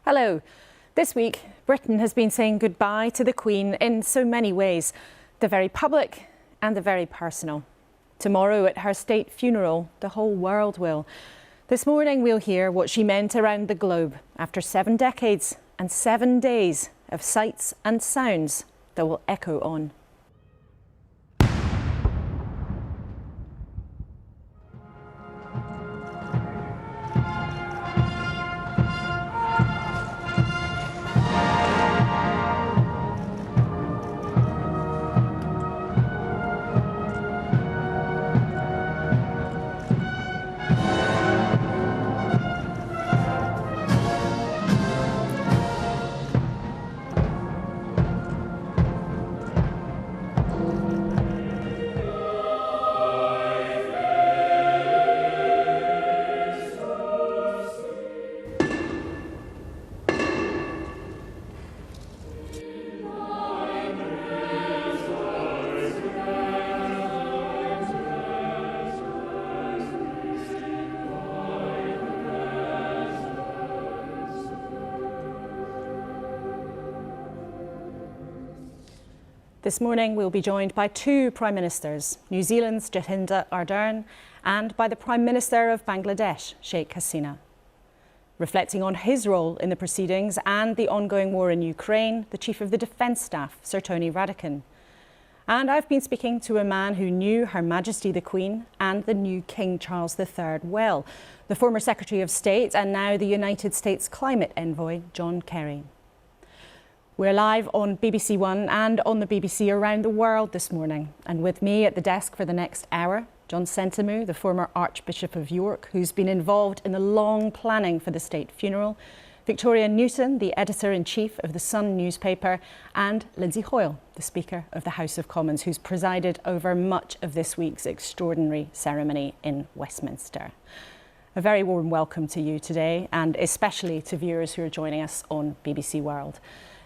Hello. This week, Britain has been saying goodbye to the Queen in so many ways, the very public and the very personal. Tomorrow at her state funeral, the whole world will. This morning we'll hear what she meant around the globe after 7 decades and 7 days of sights and sounds that will echo on. This morning we'll be joined by 2 Prime Ministers, New Zealand's Jacinda Ardern and by the Prime Minister of Bangladesh, Sheikh Hasina. Reflecting on his role in the proceedings and the ongoing war in Ukraine, the Chief of the Defence Staff, Sir Tony Radakin. And I've been speaking to a man who knew Her Majesty the Queen and the new King Charles III well, the former Secretary of State and now the United States Climate Envoy, John Kerry. We're live on BBC One and on the BBC around the world this morning. And with me at the desk for the next hour, John Sentamu, the former Archbishop of York, who's been involved in the long planning for the state funeral, Victoria Newton, the Editor-in-Chief of the Sun newspaper, and Lindsay Hoyle, the Speaker of the House of Commons, who's presided over much of this week's extraordinary ceremony in Westminster. A very warm welcome to you today, and especially to viewers who are joining us on BBC World.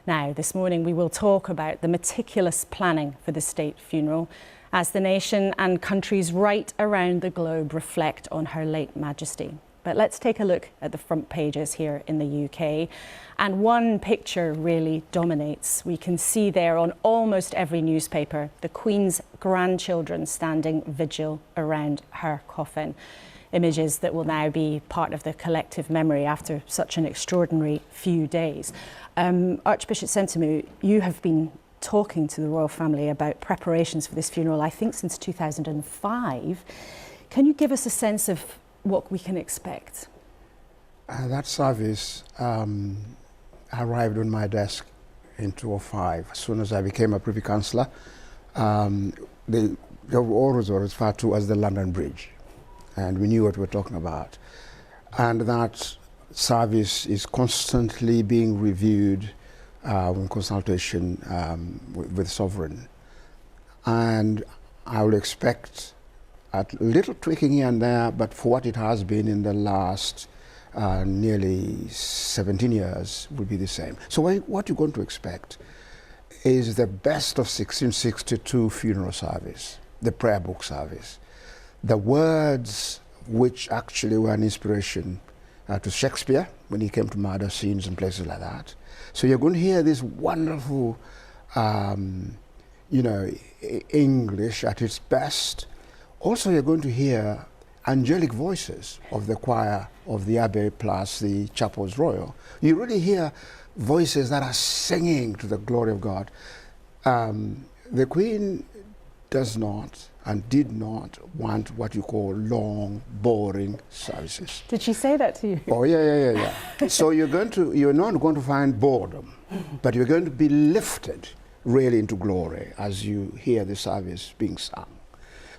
Now, this morning we will talk about the meticulous planning for the state funeral as the nation and countries right around the globe reflect on Her late Majesty. But let's take a look at the front pages here in the UK. And one picture really dominates. We can see there on almost every newspaper the Queen's grandchildren standing vigil around her coffin. Images that will now be part of the collective memory after such an extraordinary few days. Archbishop Sentamu, you have been talking to the royal family about preparations for this funeral, I think since 2005. Can you give us a sense of what we can expect? That service arrived on my desk in 2005. As soon as I became a Privy Councillor, they always were referred to as the London Bridge. And we knew what we were talking about. And that service is constantly being reviewed in consultation with Sovereign. And I would expect a little tweaking here and there, but for what it has been in the last nearly 17 years will be the same. So what you're going to expect is the best of 1662 funeral service, the prayer book service. The words which actually were an inspiration to Shakespeare when he came to murder scenes and places like that. So you're going to hear this wonderful, English at its best. Also, you're going to hear angelic voices of the choir of the Abbey plus the Chapels Royal. You really hear voices that are singing to the glory of God. The Queen does not and did not want what you call long, boring services. Did she say that to you? Oh, yeah. So you're not going to find boredom, but you're going to be lifted really into glory as you hear the service being sung.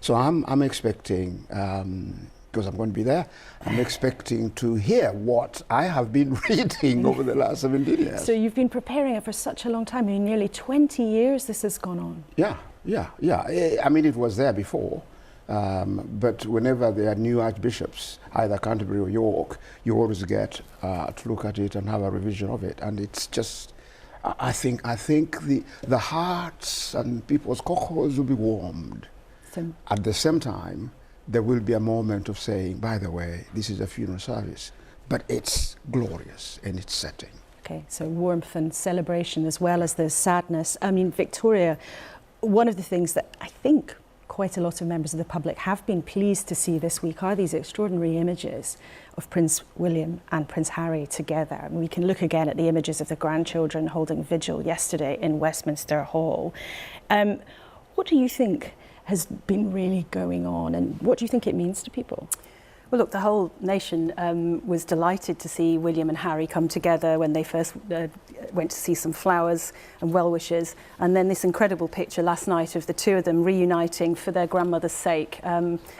So I'm expecting, because I'm going to be there, I'm expecting to hear what I have been reading over the last 17 years. So you've been preparing it for such a long time. I mean, nearly 20 years this has gone on. Yeah. I mean, it was there before, but whenever there are new archbishops, either Canterbury or York, you always get to look at it and have a revision of it. And it's just, I think the hearts and people's cockles will be warmed. At the same time, there will be a moment of saying, by the way, this is a funeral service, but it's glorious in its setting. Okay, so warmth and celebration as well as the sadness. I mean, Victoria, one of the things that I think quite a lot of members of the public have been pleased to see this week are these extraordinary images of Prince William and Prince Harry together. And we can look again at the images of the grandchildren holding vigil yesterday in Westminster Hall. What do you think has been really going on, and what do you think it means to people? Well, look, the whole nation was delighted to see William and Harry come together when they first went to see some flowers and well-wishers. And then this incredible picture last night of the two of them reuniting for their grandmother's sake.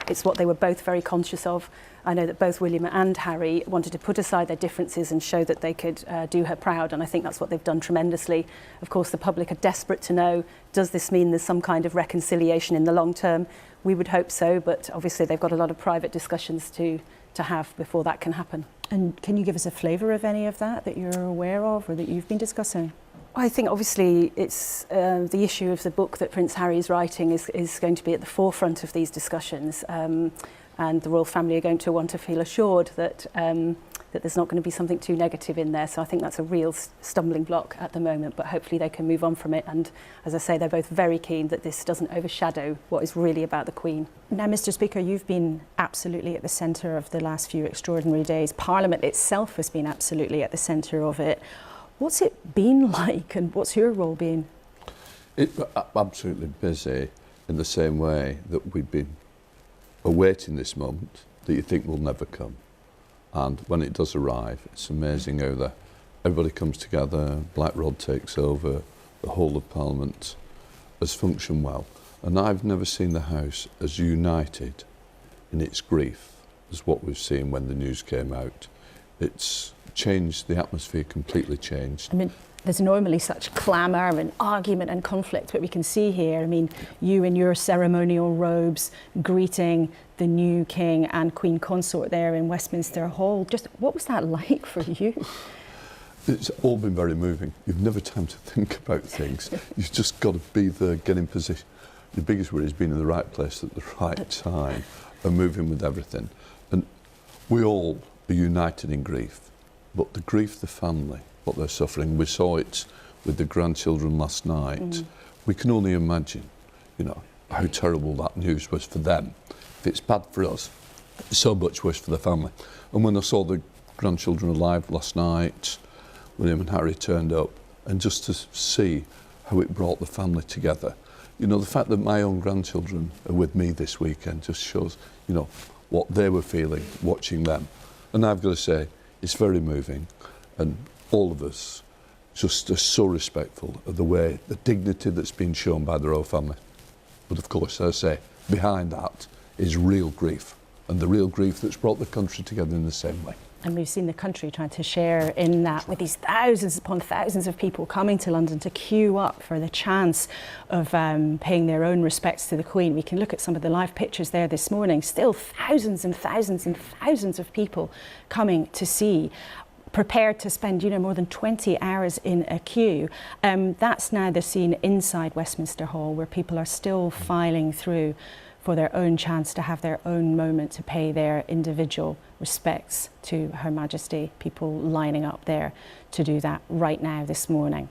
It's what they were both very conscious of. I know that both William and Harry wanted to put aside their differences and show that they could do her proud, and I think that's what they've done tremendously. Of course, the public are desperate to know, does this mean there's some kind of reconciliation in the long term? We would hope so, but obviously they've got a lot of private discussions to have before that can happen. And can you give us a flavour of any of that you're aware of or that you've been discussing? I think obviously it's the issue of the book that Prince Harry is writing is going to be at the forefront of these discussions. And the royal family are going to want to feel assured that that there's not going to be something too negative in there. So I think that's a real stumbling block at the moment, but hopefully they can move on from it. And as I say, they're both very keen that this doesn't overshadow what is really about the Queen. Now, Mr. Speaker, you've been absolutely at the centre of the last few extraordinary days. Parliament itself has been absolutely at the centre of it. What's it been like, and what's your role been? It's absolutely busy in the same way that we've been awaiting this moment that you think will never come. And when it does arrive, it's amazing how everybody comes together, Black Rod takes over, the whole of Parliament has functioned well. And I've never seen the House as united in its grief as what we've seen when the news came out. It's changed, the atmosphere completely changed. I mean, there's normally such clamour and argument and conflict, but we can see here, I mean, you in your ceremonial robes greeting the new King and Queen Consort there in Westminster Hall. Just what was that like for you? It's all been very moving. You've never time to think about things. You've just got to be there, get in position. The biggest worry is being in the right place at the right time and moving with everything. And we all are united in grief, but the grief of the family, what they're suffering, we saw it with the grandchildren last night. We can only imagine, you know, how terrible that news was for them. If it's bad for us, it's so much worse for the family. And when I saw the grandchildren alive last night, William and Harry turned up, and just to see how it brought the family together. You know, the fact that my own grandchildren are with me this weekend just shows, you know, what they were feeling watching them. And I've got to say, it's very moving, and all of us just are so respectful of the way, the dignity that's been shown by the royal family. But of course, as I say, behind that is real grief, and the real grief that's brought the country together in the same way. And we've seen the country trying to share in that with these thousands upon thousands of people coming to London to queue up for the chance of paying their own respects to the Queen. We can look at some of the live pictures there this morning. Still thousands and thousands and thousands of people coming to see, prepared to spend, you know, more than 20 hours in a queue. That's now the scene inside Westminster Hall, where people are still filing through for their own chance to have their own moment to pay their individual respects to Her Majesty. People lining up there to do that right now this morning.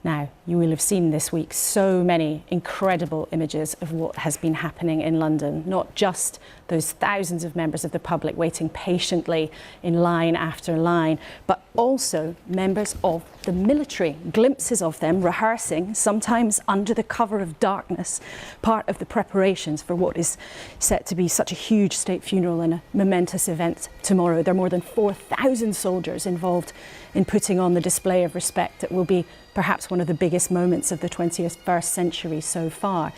Now, you will have seen this week so many incredible images of what has been happening in London, not just those thousands of members of the public waiting patiently in line after line, but also members of the military, glimpses of them rehearsing, sometimes under the cover of darkness, part of the preparations for what is set to be such a huge state funeral and a momentous event tomorrow. There are more than 4,000 soldiers involved in putting on the display of respect that will be perhaps one of the biggest moments of the 21st century so far.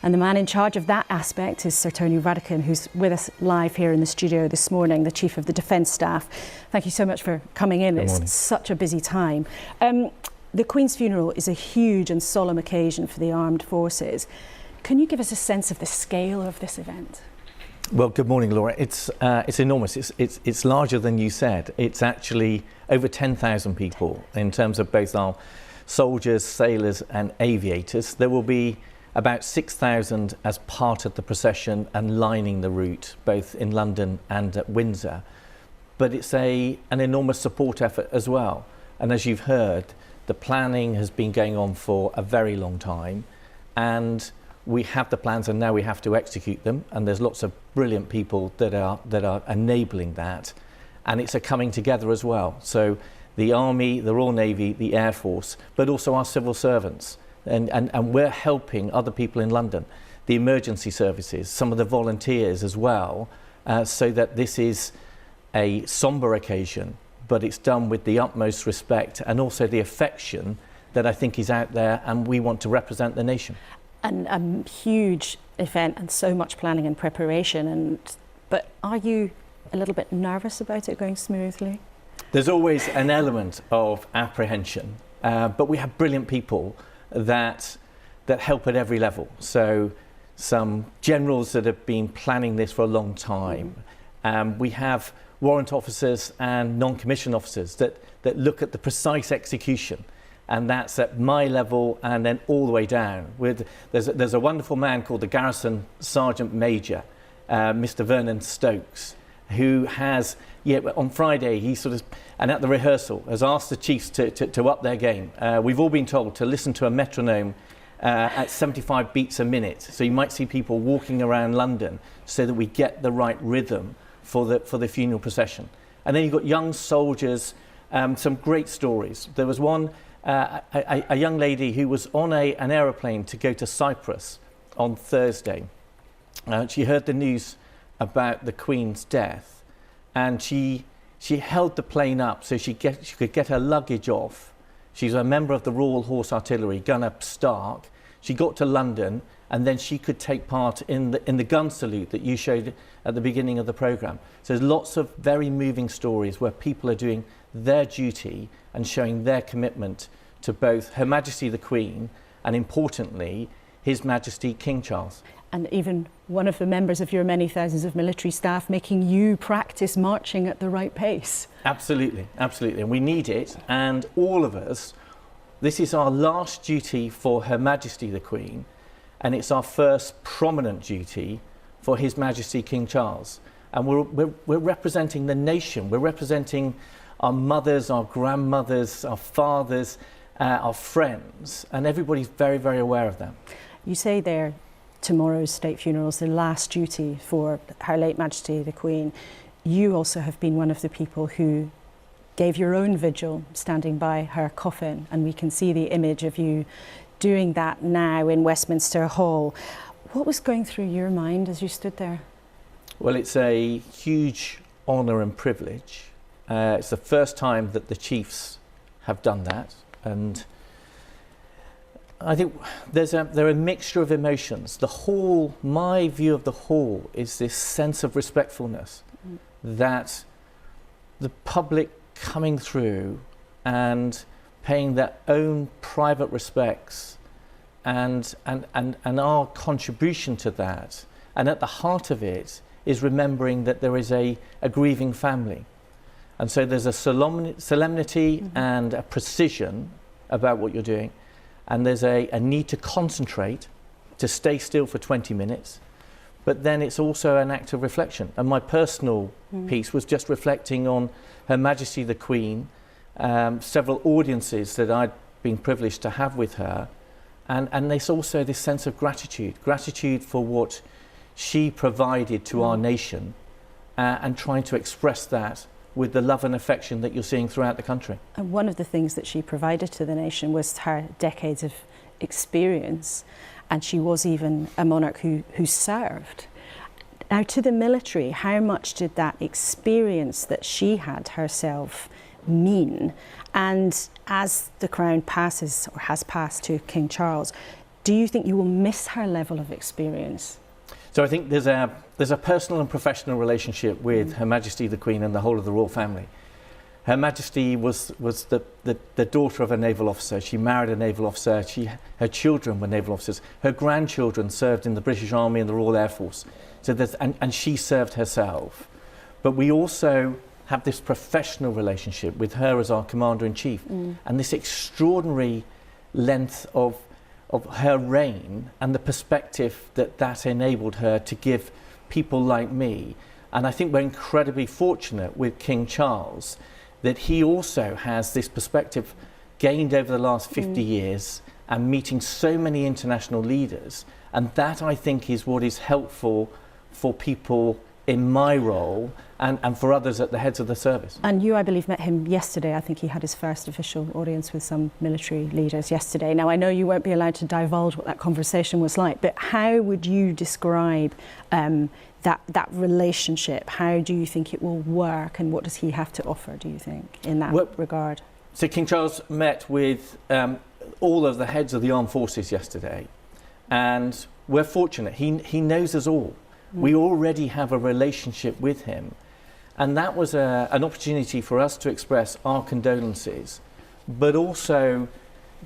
And the man in charge of that aspect is Sir Tony Radakin, who's with us live here in the studio this morning, the Chief of the Defence Staff. Thank you so much for coming in. It's such a busy time. The Queen's funeral is a huge and solemn occasion for the armed forces. Can you give us a sense of the scale of this event? Well, good morning, Laura. It's enormous. It's larger than you said. It's actually over 10,000 people in terms of both our soldiers, sailors and aviators. There will be about 6,000 as part of the procession and lining the route, both in London and at Windsor. But it's an enormous support effort as well. And as you've heard, the planning has been going on for a very long time, and we have the plans and now we have to execute them, and there's lots of brilliant people that are enabling that, and it's a coming together as well. So the Army, the Royal Navy, the Air Force, but also our civil servants, and we're helping other people in London, the emergency services, some of the volunteers as well, so that this is a sombre occasion, but it's done with the utmost respect and also the affection that I think is out there, and we want to represent the nation. And a huge event and so much planning and preparation. But are you a little bit nervous about it going smoothly? There's always an element of apprehension, but we have brilliant people that help at every level. So some generals that have been planning this for a long time. We have warrant officers and non-commissioned officers that look at the precise execution, and that's at my level and then all the way down. There's a wonderful man called the Garrison Sergeant Major, Mr. Vernon Stokes, who has, on Friday, he sort of, and at the rehearsal, has asked the chiefs to up their game. We've all been told to listen to a metronome at 75 beats a minute. So you might see people walking around London so that we get the right rhythm for the funeral procession. And then you've got young soldiers, some great stories. There was one, a young lady who was on an aeroplane to go to Cyprus on Thursday. She heard the news about the Queen's death, and she held the plane up so she could get her luggage off. She's a member of the Royal Horse Artillery, Gunner Stark. She got to London, and then she could take part in the gun salute that you showed at the beginning of the programme. So there's lots of very moving stories where people are doing their duty and showing their commitment to both Her Majesty the Queen and, importantly, His Majesty King Charles. And even one of the members of your many thousands of military staff making you practice marching at the right pace. Absolutely, absolutely. And we need it. And all of us, this is our last duty for Her Majesty the Queen, and it's our first prominent duty for His Majesty King Charles. And we're representing the nation. We're representing our mothers, our grandmothers, our fathers, our friends, and everybody's very, very aware of that. You say there, tomorrow's state funeral is the last duty for Her late Majesty the Queen. You also have been one of the people who gave your own vigil standing by her coffin, and we can see the image of you doing that now in Westminster Hall. What was going through your mind as you stood there? Well, it's a huge honour and privilege. It's the first time that the chiefs have done that, and I think there are a mixture of emotions. The hall, my view of the hall is this sense of respectfulness that the public coming through and paying their own private respects and our contribution to that. And at the heart of it is remembering that there is a grieving family. And so there's a solemnity and a precision about what you're doing. And there's a need to concentrate, to stay still for 20 minutes. But then it's also an act of reflection. And my personal piece was just reflecting on Her Majesty the Queen, several audiences that I'd been privileged to have with her. And there's also this sense of gratitude for what she provided to our nation, and trying to express that with the love and affection that you're seeing throughout the country. And one of the things that she provided to the nation was her decades of experience, and she was even a monarch who served. Now, to the military, how much did that experience that she had herself mean? And as the crown passes, or has passed, to King Charles, do you think you will miss her level of experience? So I think there's a personal and professional relationship with Her Majesty the Queen and the whole of the royal family. Her Majesty was the daughter of a naval officer. She married a naval officer. Her children were naval officers. Her grandchildren served in the British Army and the Royal Air Force. So and she served herself. But we also have this professional relationship with her as our Commander-in-Chief, and this extraordinary length of her reign and the perspective that enabled her to give people like me. And I think we're incredibly fortunate with King Charles that he also has this perspective gained over the last 50 years and meeting so many international leaders. And that, I think, is what is helpful for people in my role and for others at the heads of the service. And you, I believe, met him yesterday. I think he had his first official audience with some military leaders yesterday. Now, I know you won't be allowed to divulge what that conversation was like, but how would you describe that relationship? How do you think it will work, and what does he have to offer, do you think, in that regard? So King Charles met with all of the heads of the armed forces yesterday, and we're fortunate. He knows us all. We already have a relationship with him, and that was an opportunity for us to express our condolences, but also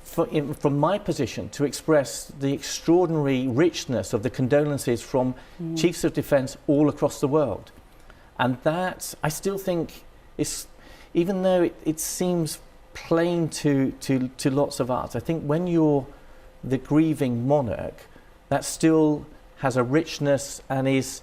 from my position to express the extraordinary richness of the condolences from chiefs of defence all across the world. And that, I still think, is, even though it seems plain to lots of us, I think when you're the grieving monarch, that still has a richness and is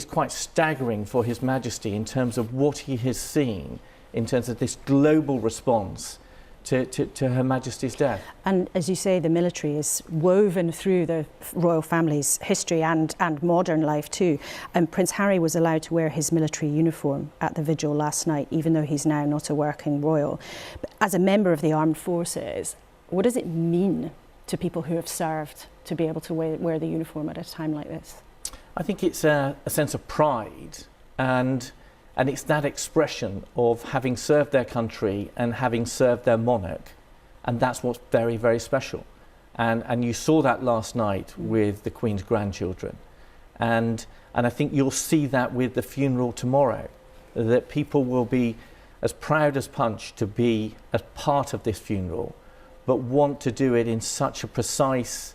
quite staggering for His Majesty in terms of what he has seen in terms of this global response to Her Majesty's death. And as you say, the military is woven through the royal family's history and modern life too. And Prince Harry was allowed to wear his military uniform at the vigil last night, even though he's now not a working royal. But as a member of the armed forces, what does it mean to people who have served to be able to wear the uniform at a time like this? I think it's a sense of pride, and it's that expression of having served their country and having served their monarch, and that's what's very, very special. And you saw that last night with the Queen's grandchildren, and I think you'll see that with the funeral tomorrow, that people will be as proud as punch to be a part of this funeral, but want to do it in such a precise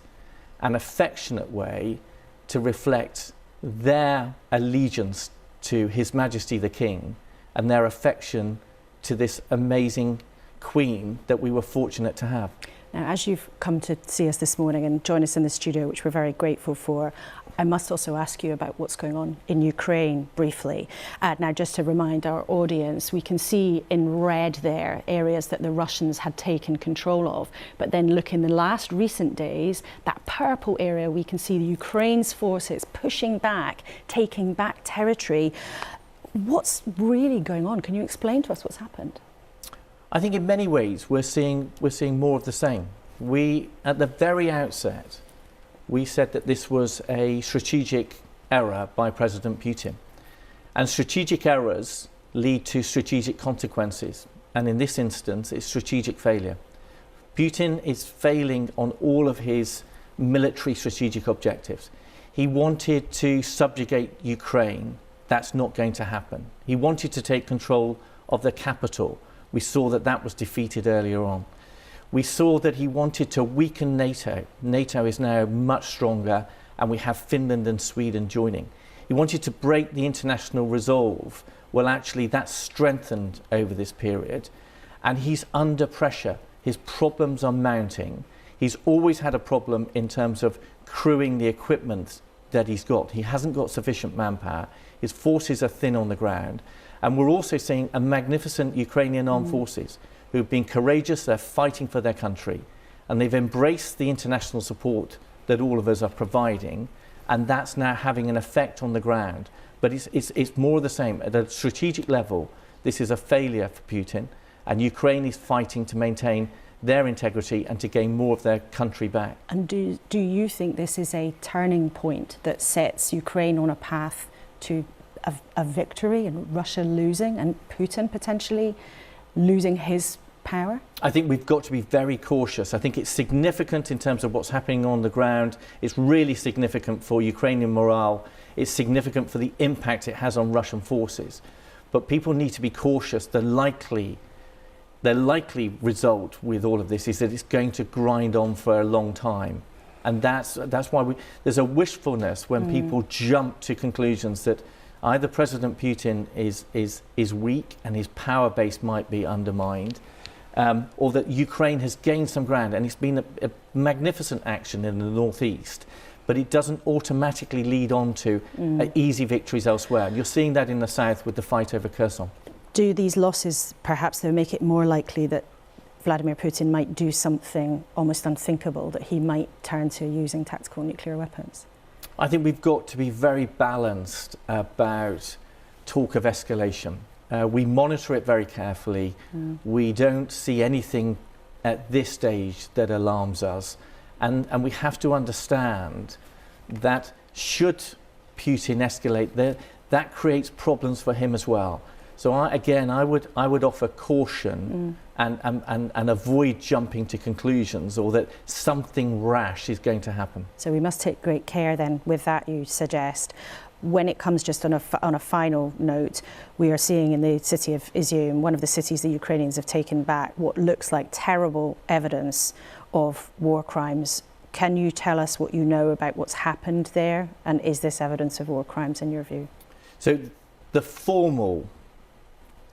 and affectionate way to reflect their allegiance to His Majesty the King and their affection to this amazing Queen that we were fortunate to have. Now, as you've come to see us this morning and join us in the studio, which we're very grateful for, I must also ask you about what's going on in Ukraine briefly. Now, just to remind our audience, we can see in red there areas that the Russians had taken control of. But then look in the last recent days, that purple area, we can see the Ukraine's forces pushing back, taking back territory. What's really going on? Can you explain to us what's happened? I think in many ways we're seeing more of the same. We, at the very outset, we said that this was a strategic error by President Putin. And strategic errors lead to strategic consequences. And in this instance, it's strategic failure. Putin is failing on all of his military strategic objectives. He wanted to subjugate Ukraine. That's not going to happen. He wanted to take control of the capital. We saw that that was defeated earlier on. We saw that he wanted to weaken NATO. NATO is now much stronger, and we have Finland and Sweden joining. He wanted to break the international resolve. Well, actually, that's strengthened over this period, and he's under pressure. His problems are mounting. He's always had a problem in terms of crewing the equipment that he's got. He hasn't got sufficient manpower. His forces are thin on the ground. And we're also seeing a magnificent Ukrainian armed forces who've been courageous, they're fighting for their country, and they've embraced the international support that all of us are providing, and that's now having an effect on the ground. But it's more of the same. At a strategic level, this is a failure for Putin, and Ukraine is fighting to maintain their integrity and to gain more of their country back. And do you think this is a turning point that sets Ukraine on a path to a victory and Russia losing and Putin potentially losing his power? I think we've got to be very cautious. I think it's significant in terms of what's happening on the ground. It's really significant for Ukrainian morale. It's significant for the impact it has on Russian forces. But people need to be cautious. The likely result with all of this is that it's going to grind on for a long time. And that's why there's a wishfulness when people jump to conclusions that either President Putin is weak and his power base might be undermined, or that Ukraine has gained some ground, and it's been a magnificent action in the northeast, but it doesn't automatically lead on to easy victories elsewhere. You're seeing that in the south with the fight over Kherson. Do these losses perhaps though make it more likely that Vladimir Putin might do something almost unthinkable, that he might turn to using tactical nuclear weapons? I think we've got to be very balanced about talk of escalation. We monitor it very carefully. We don't see anything at this stage that alarms us. And we have to understand that should Putin escalate, that creates problems for him as well. So I would offer caution and avoid jumping to conclusions, or that something rash is going to happen. So we must take great care then with that, you suggest. When it comes just on a final note, we are seeing in the city of Izium, one of the cities the Ukrainians have taken back, what looks like terrible evidence of war crimes. Can you tell us what you know about what's happened there, and is this evidence of war crimes in your view? So the formal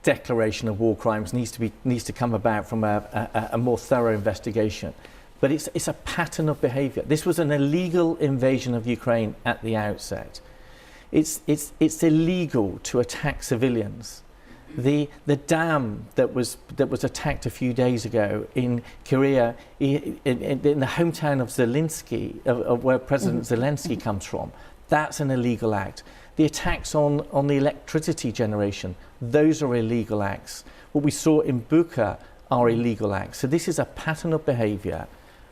declaration of war crimes needs to come about from a more thorough investigation. But it's a pattern of behaviour. This was an illegal invasion of Ukraine at the outset. It's illegal to attack civilians. The dam that was attacked a few days ago in Korea, in the hometown of Zelensky, of where President Zelensky comes from, that's an illegal act. The attacks on the electricity generation, those are illegal acts. What we saw in Bucha are illegal acts. So this is a pattern of behaviour,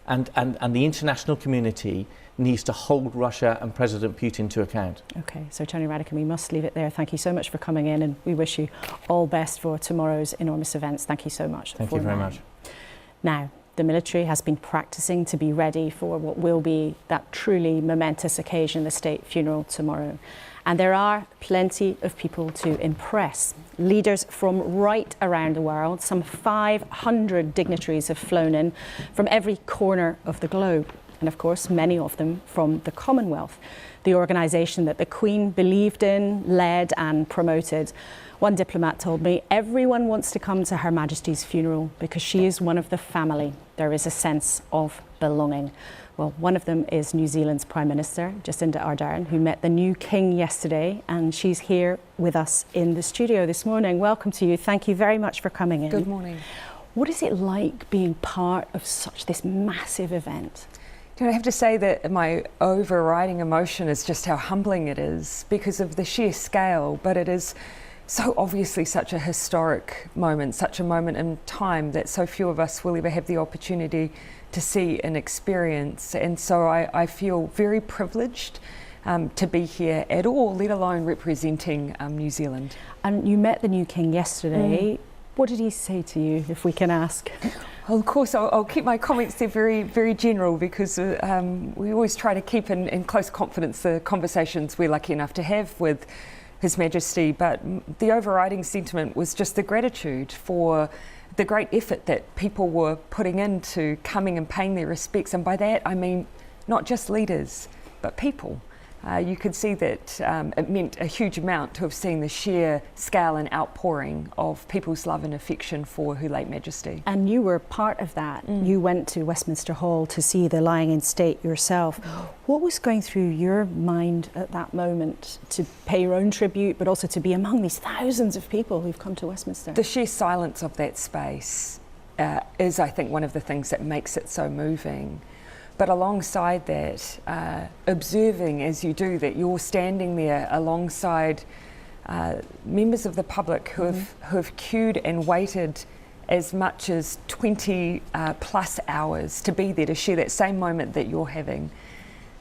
and the international community needs to hold Russia and President Putin to account. Okay, so Tony Radican, we must leave it there. Thank you so much for coming in, and we wish you all best for tomorrow's enormous events. Thank you so much. Thank you very much. Now, the military has been practicing to be ready for what will be that truly momentous occasion, the state funeral tomorrow. And there are plenty of people to impress. Leaders from right around the world, some 500 dignitaries have flown in from every corner of the globe. And of course, many of them from the Commonwealth, the organisation that the Queen believed in, led and promoted. One diplomat told me, everyone wants to come to Her Majesty's funeral because she is one of the family. There is a sense of belonging. Well, one of them is New Zealand's Prime Minister, Jacinda Ardern, who met the new King yesterday, and she's here with us in the studio this morning. Welcome to you. Thank you very much for coming in. Good morning. What is it like being part of such this massive event? I have to say that my overriding emotion is just how humbling it is because of the sheer scale, but it is so obviously such a historic moment, such a moment in time that so few of us will ever have the opportunity to see and experience. And so I feel very privileged to be here at all, let alone representing New Zealand. And you met the new King yesterday. What did he say to you, if we can ask? Well, of course, I'll keep my comments there very, very general because we always try to keep in close confidence the conversations we're lucky enough to have with His Majesty. But the overriding sentiment was just the gratitude for the great effort that people were putting into coming and paying their respects. And by that, I mean not just leaders, but people. You could see that it meant a huge amount to have seen the sheer scale and outpouring of people's love and affection for Her late Majesty. And you were part of that. You went to Westminster Hall to see the lying in state yourself. What was going through your mind at that moment to pay your own tribute, but also to be among these thousands of people who've come to Westminster? The sheer silence of that space is, I think, one of the things that makes it so moving. But alongside that, observing as you do that, you're standing there alongside members of the public who have queued and waited as much as 20 plus hours to be there to share that same moment that you're having.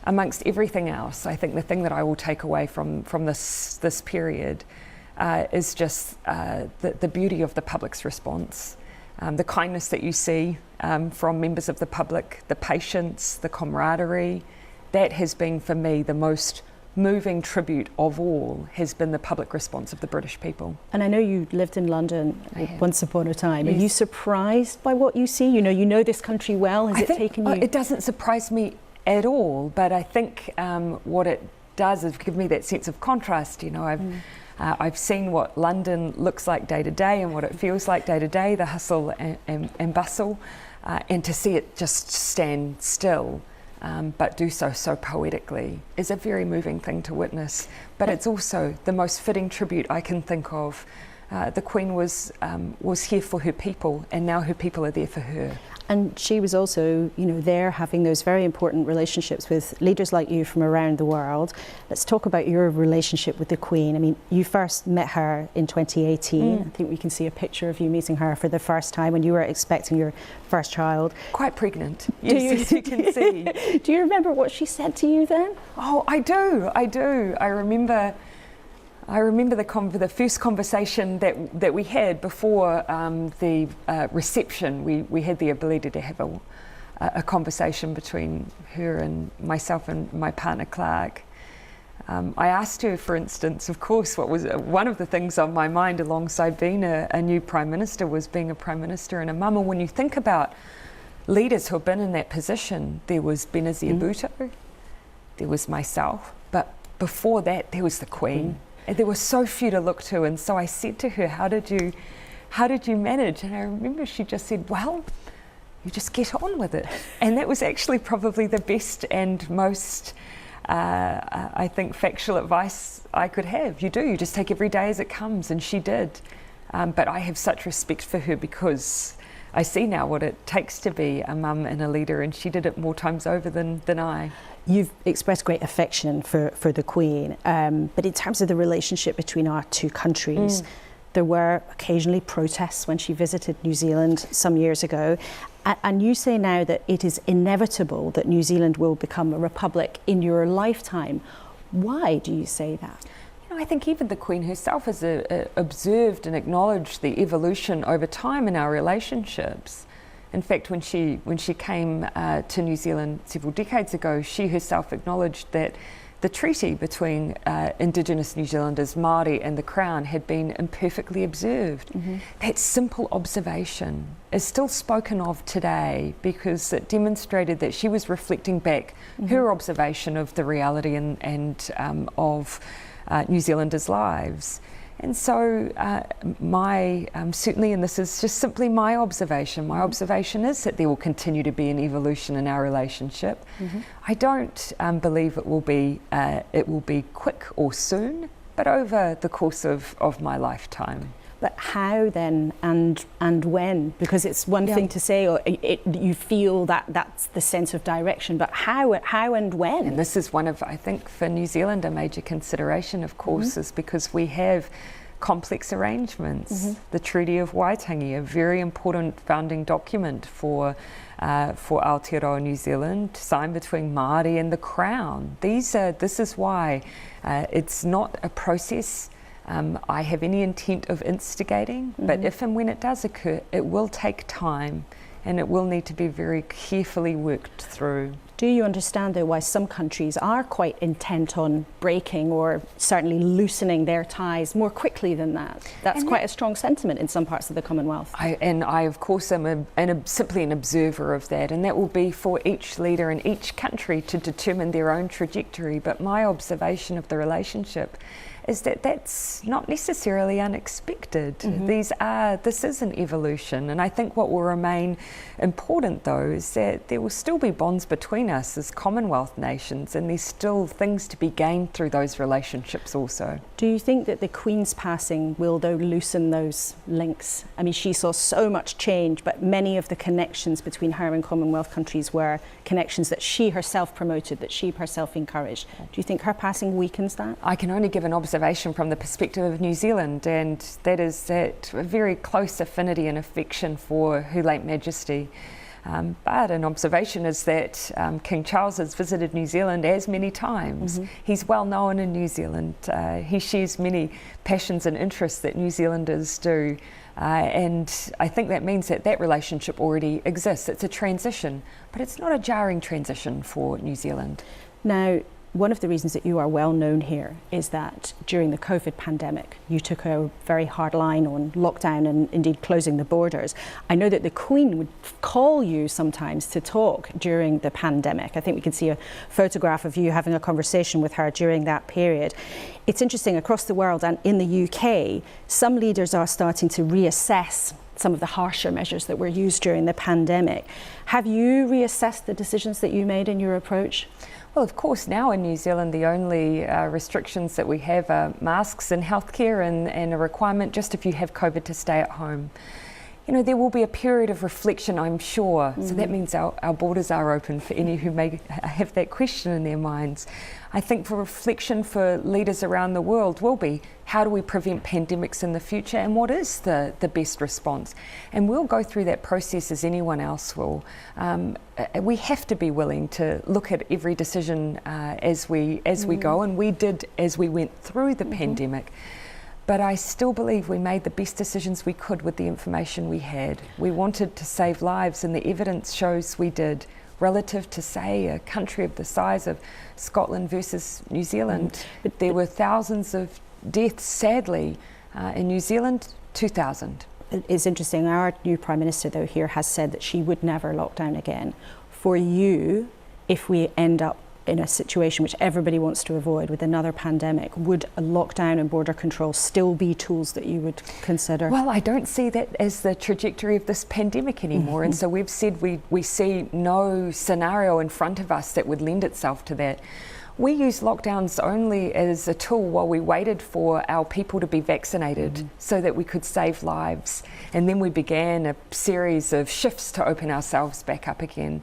Amongst everything else, I think the thing that I will take away from this period is just the beauty of the public's response. The kindness that you see from members of the public, the patience, the camaraderie, that has been for me the most moving tribute of all, has been the public response of the British people. And I know you lived in London once upon a time. Yes. Are you surprised by what you see? You know this country well. Has it taken you? It doesn't surprise me at all, but I think what it does is give me that sense of contrast. I've seen what London looks like day to day and what it feels like day to day, the hustle and bustle, and to see it just stand still, but do so poetically, is a very moving thing to witness. But it's also the most fitting tribute I can think of the Queen was here for her people, and now her people are there for her. And she was also, there having those very important relationships with leaders like you from around the world. Let's talk about your relationship with the Queen. I mean, you first met her in 2018. I think we can see a picture of you meeting her for the first time when you were expecting your first child. Quite pregnant, yes, as you can see. Do you remember what she said to you then? Oh, I do. I remember the first conversation that we had before the reception. We had the ability to have a conversation between her and myself and my partner Clark. I asked her, for instance, of course, what was one of the things on my mind alongside being a new Prime Minister was being a Prime Minister and a mum. And when you think about leaders who have been in that position, there was Benazir Bhutto, there was myself, but before that there was the Queen. And there were so few to look to, and so I said to her, how did you manage? And I remember she just said, well, you just get on with it. And that was actually probably the best and most, I think, factual advice I could have. You just take every day as it comes, and she did. But I have such respect for her because I see now what it takes to be a mum and a leader, and she did it more times over than I. You've expressed great affection for the Queen, but in terms of the relationship between our two countries, there were occasionally protests when she visited New Zealand some years ago. And you say now that it is inevitable that New Zealand will become a republic in your lifetime. Why do you say that? I think even the Queen herself has observed and acknowledged the evolution over time in our relationships. In fact, when she came to New Zealand several decades ago, she herself acknowledged that the treaty between Indigenous New Zealanders, Māori, and the Crown had been imperfectly observed. That simple observation is still spoken of today because it demonstrated that she was reflecting back her observation of the reality and of New Zealanders' lives. And so certainly, and this is just simply my observation is that there will continue to be an evolution in our relationship. I don't believe it will be quick or soon, but over the course of my lifetime. But how then and when? Because it's one thing to say, or you feel that that's the sense of direction, but how and when? And this is one of, I think, for New Zealand, a major consideration, of course, is because we have complex arrangements. The Treaty of Waitangi, a very important founding document for Aotearoa New Zealand, signed between Māori and the Crown. This is why it's not a process I have any intent of instigating, but if and when it does occur, it will take time and it will need to be very carefully worked through. Do you understand, though, why some countries are quite intent on breaking or certainly loosening their ties more quickly than that? That's quite a strong sentiment in some parts of the Commonwealth. I of course, am simply an observer of that, and that will be for each leader in each country to determine their own trajectory. But my observation of the relationship is that that's not necessarily unexpected. This is an evolution, and I think what will remain important, though, is that there will still be bonds between us as Commonwealth nations, and there's still things to be gained through those relationships also. Do you think that the Queen's passing will, though, loosen those links? I mean, she saw so much change, but many of the connections between her and Commonwealth countries were connections that she herself promoted, that she herself encouraged. Do you think her passing weakens that? I can only give an observation from the perspective of New Zealand, and that is that a very close affinity and affection for Her late Majesty. But an observation is that King Charles has visited New Zealand as many times. He's well known in New Zealand. He shares many passions and interests that New Zealanders do. And I think that means that relationship already exists. It's a transition, but it's not a jarring transition for New Zealand. Now, one of the reasons that you are well known here is that during the COVID pandemic, you took a very hard line on lockdown and indeed closing the borders. I know that the Queen would call you sometimes to talk during the pandemic. I think we can see a photograph of you having a conversation with her during that period. It's interesting, across the world and in the UK, some leaders are starting to reassess some of the harsher measures that were used during the pandemic. Have you reassessed the decisions that you made in your approach? Well, of course, now in New Zealand, the only restrictions that we have are masks in healthcare and a requirement just if you have COVID to stay at home. You know, there will be a period of reflection, I'm sure. So that means our borders are open for any who may have that question in their minds. I think for reflection for leaders around the world will be, how do we prevent pandemics in the future, and what is the best response? And we'll go through that process as anyone else will. We have to be willing to look at every decision as we go, and we did as we went through the pandemic. But I still believe we made the best decisions we could with the information we had. We wanted to save lives, and the evidence shows we did, relative to, say, a country of the size of Scotland versus New Zealand. But there were thousands of deaths, sadly. In New Zealand, 2,000. It's interesting, our new Prime Minister, though, here has said that she would never lock down again. For you, if we end up in a situation which everybody wants to avoid with another pandemic, would a lockdown and border control still be tools that you would consider? Well, I don't see that as the trajectory of this pandemic anymore. And so we've said we see no scenario in front of us that would lend itself to that. We used lockdowns only as a tool while we waited for our people to be vaccinated so that we could save lives. And then we began a series of shifts to open ourselves back up again.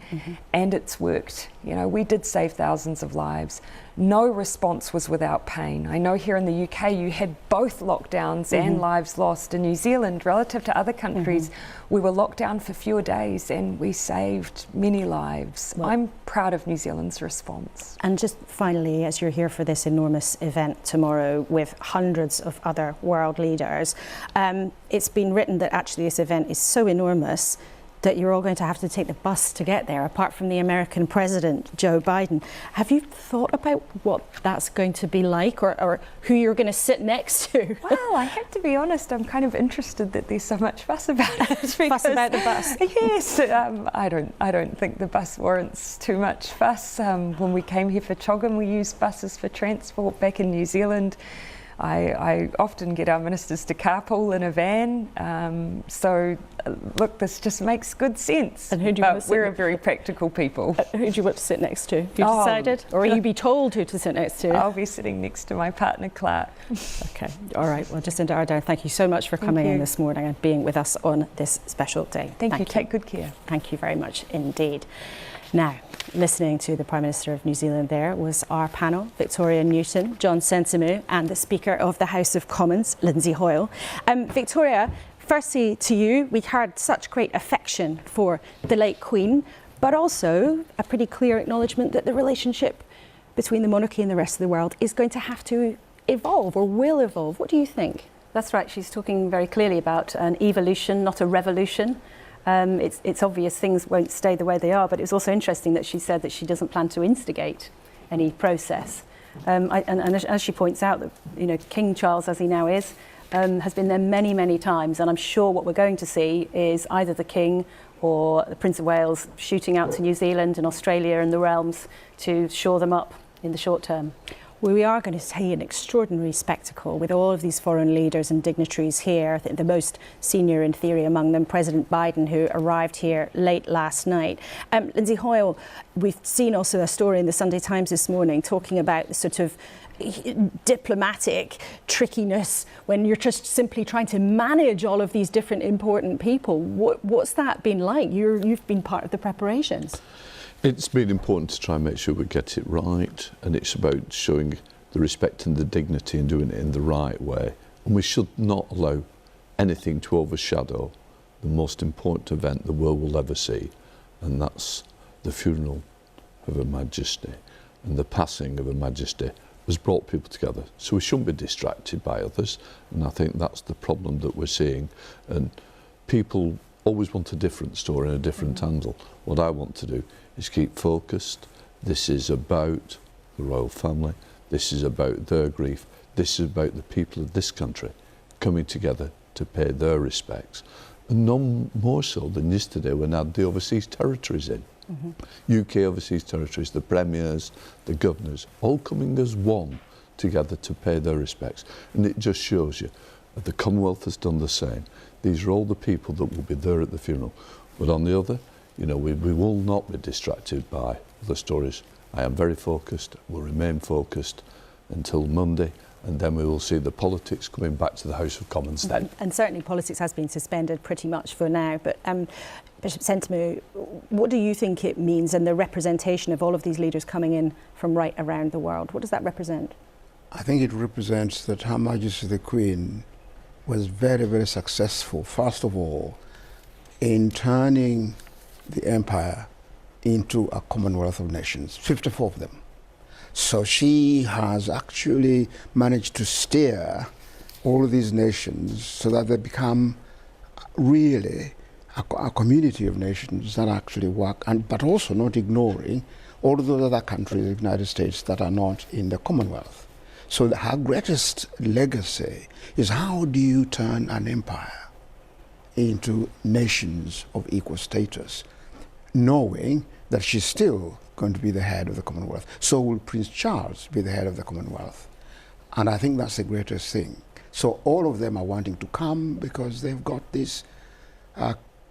And it's worked. You know, we did save thousands of lives. No response was without pain. I know here in the UK you had both lockdowns and lives lost. In New Zealand, relative to other countries, we were locked down for fewer days and we saved many lives. Well, I'm proud of New Zealand's response. And just finally, as you're here for this enormous event tomorrow with hundreds of other world leaders, it's been written that actually this event is so enormous that you're all going to have to take the bus to get there, apart from the American President, Joe Biden. Have you thought about what that's going to be like, or who you're going to sit next to? Well, I have to be honest, I'm kind of interested that there's so much fuss about it. Fuss about the bus? Yes, I don't think the bus warrants too much fuss. When we came here for Choggin, we used buses for transport back in New Zealand. I often get our ministers to carpool in a van. So, look, this just makes good sense. And who do you want to we're a very practical people. Who do you want to sit next to? Have you decided? Or will you be told who to sit next to? I'll be sitting next to my partner, Clark. Okay, all right. Well, Jacinda Ardern, thank you so much for coming in this morning and being with us on this special day. Thank you. Take good care. Thank you very much indeed. Now, listening to the Prime Minister of New Zealand there was our panel, Victoria Newton, John Sentamu, and the Speaker of the House of Commons, Lindsay Hoyle. Victoria, firstly to you, we heard such great affection for the late Queen, but also a pretty clear acknowledgement that the relationship between the monarchy and the rest of the world is going to have to evolve, or will evolve. What do you think? That's right. She's talking very clearly about an evolution, not a revolution. It's obvious things won't stay the way they are, but it's also interesting that she said that she doesn't plan to instigate any process. And as she points out, that, you know, King Charles, as he now is, has been there many, many times, and I'm sure what we're going to see is either the King or the Prince of Wales shooting out to New Zealand and Australia and the realms to shore them up in the short term. Well, we are going to see an extraordinary spectacle with all of these foreign leaders and dignitaries here. I think the most senior in theory among them, President Biden, who arrived here late last night. Lindsay Hoyle, we've seen also a story in the Sunday Times this morning talking about the sort of diplomatic trickiness when you're just simply trying to manage all of these different important people. What's that been like? You've been part of the preparations. It's been important to try and make sure we get it right, and it's about showing the respect and the dignity and doing it in the right way. And we should not allow anything to overshadow the most important event the world will ever see, and that's the funeral of Her Majesty. And the passing of Her Majesty has brought people together. So we shouldn't be distracted by others, and I think that's the problem that we're seeing. And people always want a different story and a different angle. What I want to do is keep focused. This is about the royal family. This is about their grief. This is about the people of this country coming together to pay their respects. And none more so than yesterday when I had the overseas territories in. UK overseas territories, the premiers, the governors, all coming as one together to pay their respects. And it just shows you The Commonwealth has done the same. These are all the people that will be there at the funeral. But on the other, you know, we will not be distracted by the stories. I am very focused, will remain focused until Monday, and then we will see the politics coming back to the House of Commons then. And certainly politics has been suspended pretty much for now, but Bishop Sentamu, what do you think it means, and the representation of all of these leaders coming in from right around the world? What does that represent? I think it represents that Her Majesty the Queen was very, very successful, first of all, in turning the empire into a Commonwealth of Nations, 54 of them. So she has actually managed to steer all of these nations so that they become really a community of nations that actually work, but also not ignoring all of those other countries, the United States, that are not in the Commonwealth. So her greatest legacy is, how do you turn an empire into nations of equal status, knowing that she's still going to be the head of the Commonwealth. So will Prince Charles be the head of the Commonwealth. And I think that's the greatest thing. So all of them are wanting to come because they've got this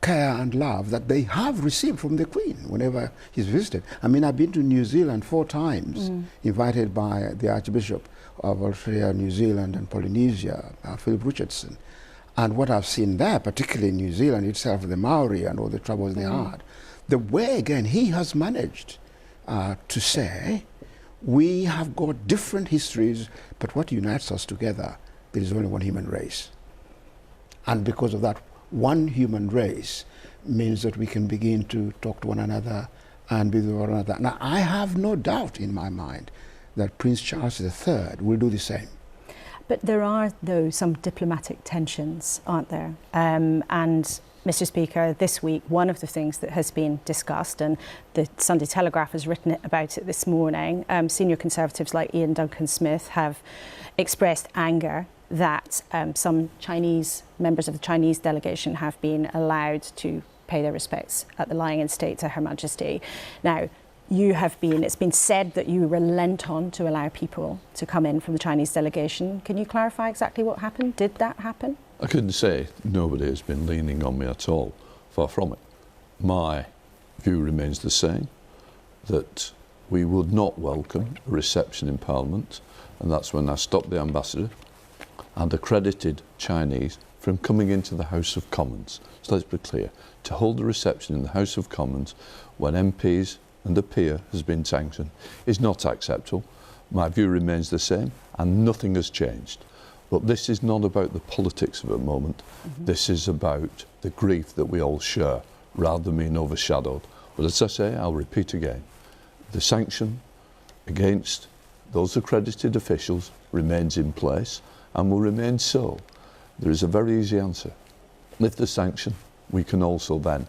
care and love that they have received from the Queen whenever he's visited. I mean, I've been to New Zealand 4 times, invited by the Archbishop of Australia, New Zealand and Polynesia, Philip Richardson. And what I've seen there, particularly in New Zealand itself, the Maori and all the troubles they had, the way, again, he has managed to say, we have got different histories, but what unites us together, there is only one human race. And because of that, one human race means that we can begin to talk to one another and be with one another. Now, I have no doubt in my mind that Prince Charles III will do the same. But there are, though, some diplomatic tensions, aren't there? And Mr. Speaker, this week, one of the things that has been discussed, and the Sunday Telegraph has written about it this morning, senior Conservatives like Ian Duncan-Smith have expressed anger that some Chinese members of the Chinese delegation have been allowed to pay their respects at the lying in state to Her Majesty. Now, it's been said that you were lent on to allow people to come in from the Chinese delegation. Can you clarify exactly what happened? Did that happen? I couldn't say nobody has been leaning on me at all, far from it. My view remains the same, that we would not welcome a reception in Parliament, and that's when I stopped the ambassador and accredited Chinese from coming into the House of Commons. So let's be clear, to hold a reception in the House of Commons when MPs and a peer has been sanctioned is not acceptable. My view remains the same and nothing has changed. But this is not about the politics of a moment. This is about the grief that we all share, rather than being overshadowed. But as I say, I'll repeat again, the sanction against those accredited officials remains in place and will remain so. There is a very easy answer. Lift the sanction, we can also then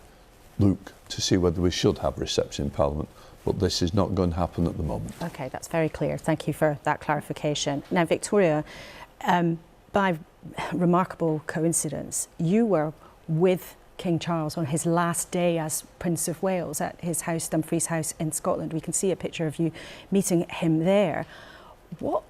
look to see whether we should have reception in Parliament. But this is not going to happen at the moment. OK, that's very clear. Thank you for that clarification. Now, Victoria, by remarkable coincidence, you were with King Charles on his last day as Prince of Wales at his house, Dumfries House in Scotland. We can see a picture of you meeting him there. What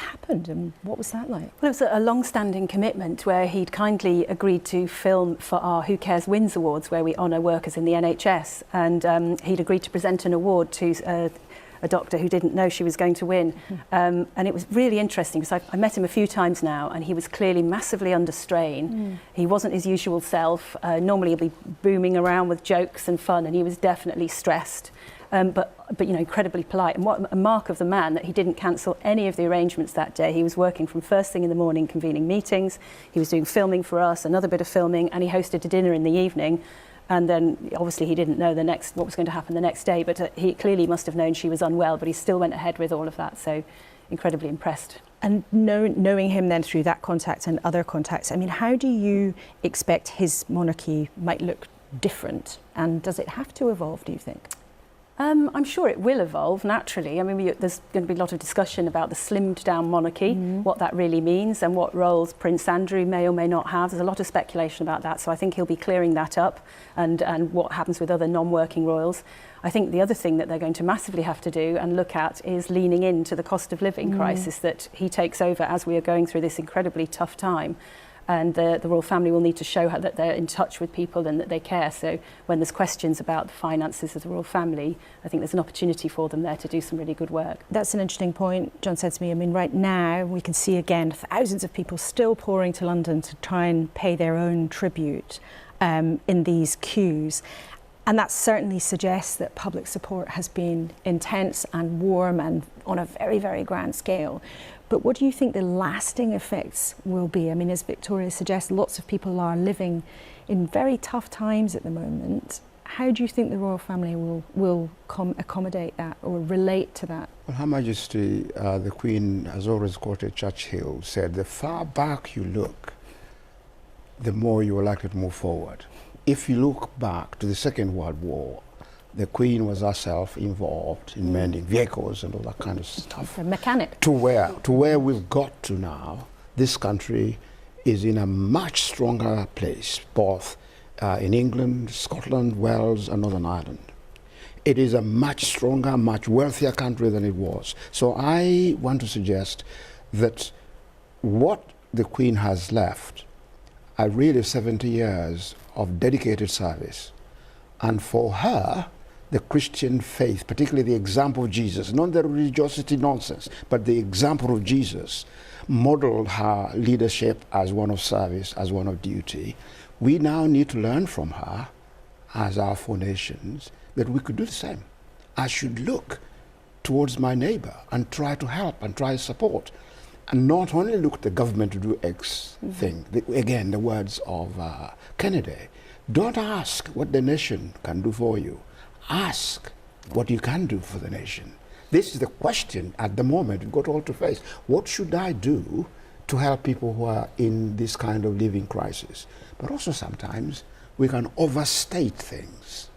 happened and what was that like? Well, it was a long-standing commitment where he'd kindly agreed to film for our Who Cares Wins Awards, where we honour workers in the NHS, and he'd agreed to present an award to a doctor who didn't know she was going to win. And it was really interesting because I met him a few times now, and he was clearly massively under strain. He wasn't his usual self. Normally he'd be booming around with jokes and fun, and he was definitely stressed. But you know, incredibly polite. And what a mark of the man that he didn't cancel any of the arrangements that day. He was working from first thing in the morning, convening meetings. He was doing filming for us, another bit of filming, and he hosted a dinner in the evening. And then obviously he didn't know what was going to happen the next day, but he clearly must have known she was unwell, but he still went ahead with all of that. So incredibly impressed. And knowing him then through that contact and other contacts, I mean, how do you expect his monarchy might look different? And does it have to evolve, do you think? I'm sure it will evolve naturally. I mean, there's going to be a lot of discussion about the slimmed down monarchy, what that really means and what roles Prince Andrew may or may not have. There's a lot of speculation about that, so I think he'll be clearing that up and what happens with other non-working royals. I think the other thing that they're going to massively have to do and look at is leaning into the cost of living crisis that he takes over as we are going through this incredibly tough time. And the royal family will need to show that they're in touch with people and that they care. So when there's questions about the finances of the royal family, I think there's an opportunity for them there to do some really good work. That's an interesting point. John said to me, I mean, right now we can see again thousands of people still pouring to London to try and pay their own tribute in these queues. And that certainly suggests that public support has been intense and warm and on a very, very grand scale. But what do you think the lasting effects will be? I mean, as Victoria suggests, lots of people are living in very tough times at the moment. How do you think the royal family will accommodate that or relate to that? Well, Her Majesty, the Queen has always quoted Churchill, said, the far back you look, the more you are likely to move forward. If you look back to the Second World War, the Queen was herself involved in mending vehicles and all that kind of stuff. A mechanic. To where we've got to now, this country is in a much stronger place, both in England, Scotland, Wales and Northern Ireland. It is a much stronger, much wealthier country than it was. So I want to suggest that what the Queen has left are really 70 years of dedicated service. And for her, the Christian faith, particularly the example of Jesus, not the religiosity nonsense, but the example of Jesus, modeled her leadership as one of service, as one of duty. We now need to learn from her, as our four nations, that we could do the same. I should look towards my neighbor and try to help and try to support. And not only look at the government to do X thing, again, the words of Kennedy, don't ask what the nation can do for you. Ask what you can do for the nation. This is the question at the moment we've got all to face. What should I do to help people who are in this kind of living crisis? But also sometimes we can overstate things.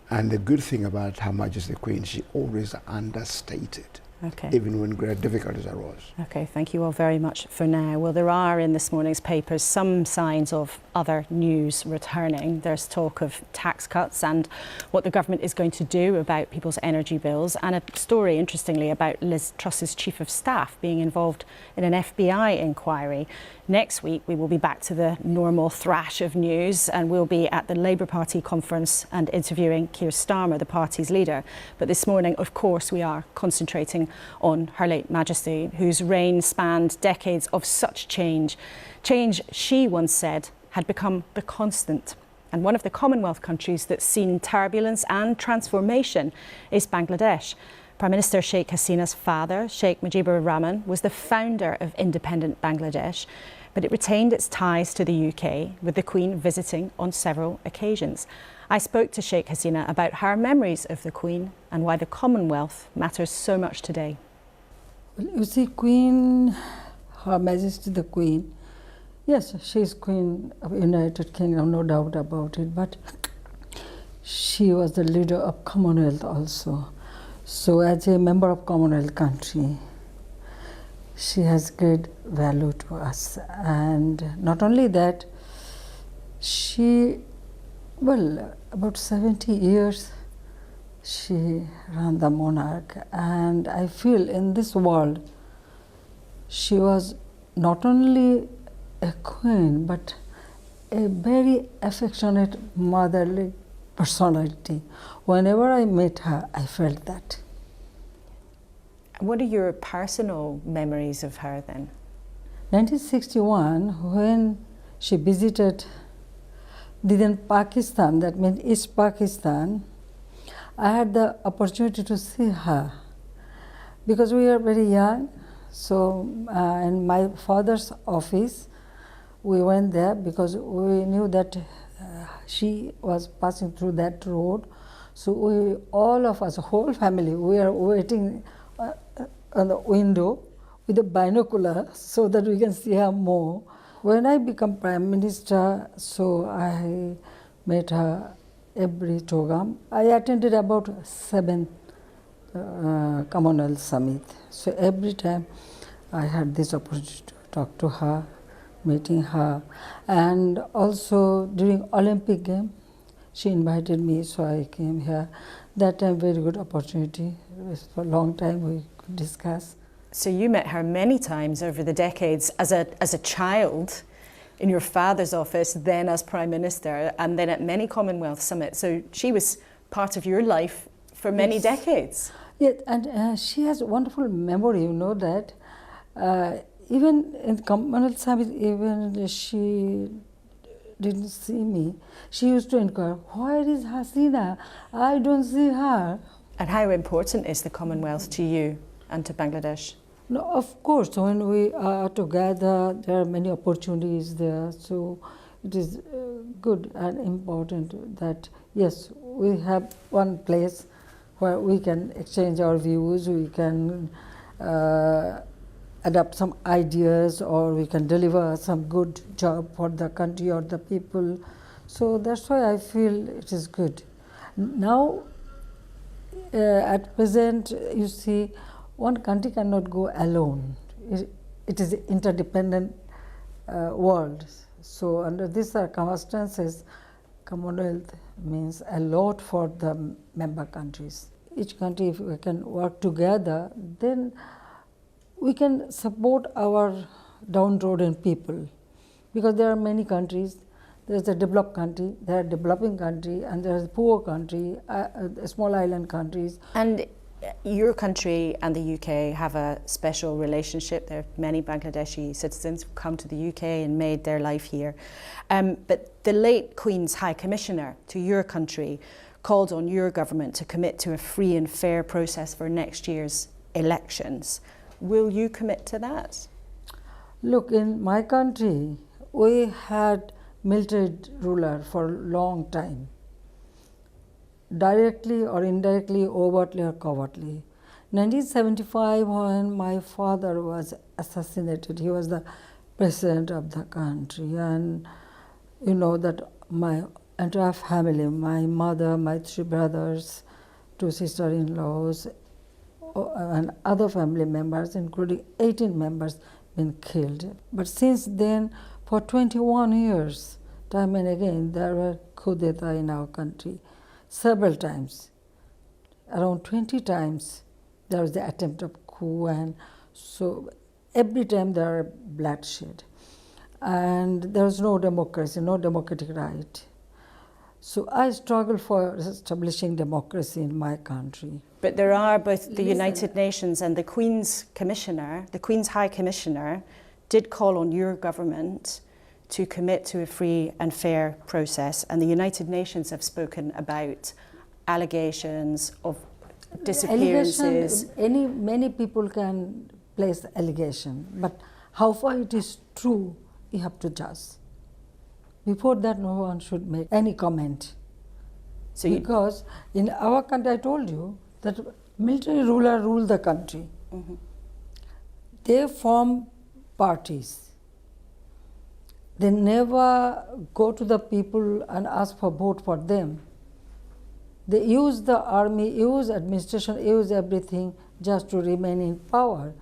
And the good thing about Her Majesty the Queen, she always understated. Okay. Even when great difficulties arose. Okay, thank you all very much for now. Well, there are in this morning's papers some signs of other news returning. There's talk of tax cuts and what the government is going to do about people's energy bills, and a story, interestingly, about Liz Truss's Chief of Staff being involved in an FBI inquiry. Next week, we will be back to the normal thrash of news, and we'll be at the Labour Party conference and interviewing Keir Starmer, the party's leader. But this morning, of course, we are concentrating on Her late Majesty, whose reign spanned decades of such change. Change, she once said, had become the constant. And one of the Commonwealth countries that's seen turbulence and transformation is Bangladesh. Prime Minister Sheikh Hasina's father, Sheikh Mujibur Rahman, was the founder of independent Bangladesh, but it retained its ties to the UK, with the Queen visiting on several occasions. I spoke to Sheikh Hasina about her memories of the Queen and why the Commonwealth matters so much today. Well, you see, Queen, Her Majesty the Queen, yes, she is Queen of United Kingdom, no doubt about it, but she was the leader of Commonwealth also. So as a member of Commonwealth country, she has great value to us. And not only that, she, well, about 70 years she ran the monarch, and I feel in this world she was not only a queen but a very affectionate motherly personality. Whenever I met her, I felt that. What are your personal memories of her then? 1961, when she visited Pakistan, that means East Pakistan, I had the opportunity to see her because we were very young. So in my father's office, we went there because we knew that she was passing through that road. So we, all of us, whole family, we are waiting on the window with a binocular so that we can see her more. When I became Prime Minister, so I met her every program. I attended about 7 Commonwealth Summit. So every time I had this opportunity to talk to her, meeting her, and also during Olympic game, she invited me, so I came here. That time, very good opportunity. It was for a long time we could discuss. So you met her many times over the decades as a child in your father's office, then as Prime Minister, and then at many Commonwealth summits. So she was part of your life for many decades. Yeah, and she has wonderful memory, you know that. Even in Commonwealth Summit, even she didn't see me. She used to inquire, where is Hasina? I don't see her. And how important is the Commonwealth to you and to Bangladesh? No, of course, when we are together, there are many opportunities there. So it is good and important that, yes, we have one place where we can exchange our views, we can adapt some ideas, or we can deliver some good job for the country or the people. So that's why I feel it is good. Now, at present, you see, one country cannot go alone. It is an interdependent world. So under these circumstances, Commonwealth means a lot for the member countries. Each country, if we can work together, then we can support our downtrodden people, because there are many countries. There is a developed country, there are developing country, and there is a poor country, small island countries. And your country and the UK have a special relationship. There are many Bangladeshi citizens who come to the UK and made their life here. But the late Queen's High Commissioner to your country called on your government to commit to a free and fair process for next year's elections. Will you commit to that? Look, in my country, we had military ruler for a long time, directly or indirectly, overtly or covertly. 1975, when my father was assassinated, he was the president of the country, and you know that my entire family, my mother, my 3 brothers, 2 sister-in-laws, and other family members, including 18 members, been killed. But since then, for 21 years, time and again, there were coup d'etat in our country. Several times, around 20 times, there was the attempt of coup, and so every time there are bloodshed. And there was no democracy, no democratic right. So I struggle for establishing democracy in my country. But there are both the United Nations and the Queen's Commissioner, the Queen's High Commissioner, did call on your government to commit to a free and fair process. And the United Nations have spoken about allegations of disappearances. Many people can place allegation, but how far it is true, you have to judge. Before that, no one should make any comment. So because in our country, I told you that military ruler rule the country. Mm-hmm. They form parties. They never go to the people and ask for vote for them. They use the army, use administration, use everything just to remain in power.